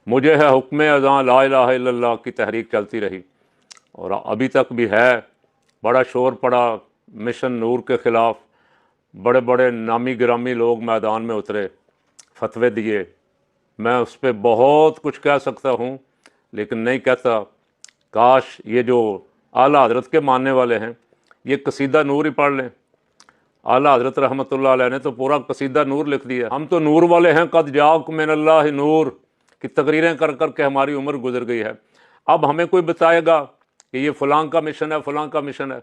مجھے ہے حکم اذاں لا الہ الا اللہ کی تحریک چلتی رہی اور ابھی تک بھی ہے۔ بڑا شور پڑا مشن نور کے خلاف، بڑے بڑے نامی گرامی لوگ میدان میں اترے، فتوے دیے۔ میں اس پہ بہت کچھ کہہ سکتا ہوں لیکن نہیں کہتا۔ کاش یہ جو اعلیٰ حضرت کے ماننے والے ہیں یہ قصیدہ نور ہی پڑھ لیں۔ اعلیٰ حضرت رحمۃ اللہ علیہ نے تو پورا قصیدہ نور لکھ دیا۔ ہم تو نور والے ہیں، قد جاءکم من اللہ نور کی تقریریں کر کر کے ہماری عمر گزر گئی ہے۔ اب ہمیں کوئی بتائے گا کہ یہ فلاں کا مشن ہے، فلاں کا مشن ہے۔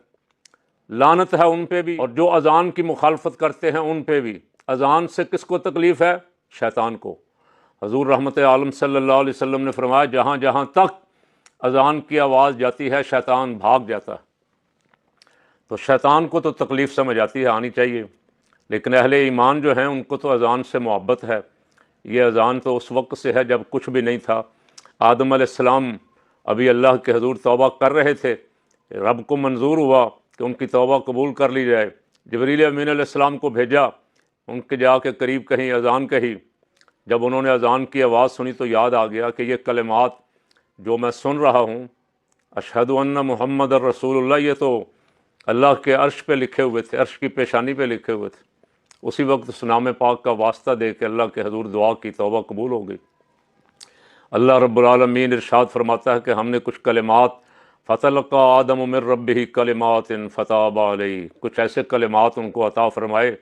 لعنت ہے ان پہ بھی، اور جو اذان کی مخالفت کرتے ہیں ان پہ بھی۔ اذان سے کس کو تکلیف ہے؟ شیطان کو۔ حضور رحمت عالم صلی اللہ علیہ وسلم نے فرمایا جہاں جہاں تک اذان کی آواز جاتی ہے شیطان بھاگ جاتا ہے۔ تو شیطان کو تو تکلیف سمجھ آتی ہے، آنی چاہیے، لیکن اہل ایمان جو ہیں ان کو تو اذان سے محبت ہے۔ یہ اذان تو اس وقت سے ہے جب کچھ بھی نہیں تھا۔ آدم علیہ السلام ابھی اللہ کے حضور توبہ کر رہے تھے، رب کو منظور ہوا کہ ان کی توبہ قبول کر لی جائے۔ جبریل امین علیہ السلام کو بھیجا، ان کے جا کے قریب کہیں اذان کہی۔ جب انہوں نے اذان کی آواز سنی تو یاد آ گیا کہ یہ کلمات جو میں سن رہا ہوں، اشہد ان محمد الرسول اللہ، یہ تو اللہ کے عرش پہ لکھے ہوئے تھے، عرش کی پیشانی پہ لکھے ہوئے تھے۔ اسی وقت اس نام پاک کا واسطہ دے کے اللہ کے حضور دعا کی، توبہ قبول ہو گئی۔ اللہ رب العالمین ارشاد فرماتا ہے کہ ہم نے کچھ کلمات فَتَلَقَّىٰ آدَمُ مِن رَّبِّهِ كَلِمَاتٍ فَتَابَ عَلَيْهِ، کچھ ایسے کلمات ان کو عطا فرمائے،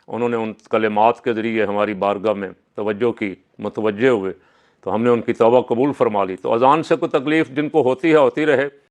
انہوں نے ان کلمات کے ذریعے ہماری بارگاہ میں توجہ کی، متوجہ ہوئے، تو ہم نے ان کی توبہ قبول فرما لی۔ تو اذان سے کوئی تکلیف جن کو ہوتی ہے ہوتی رہے۔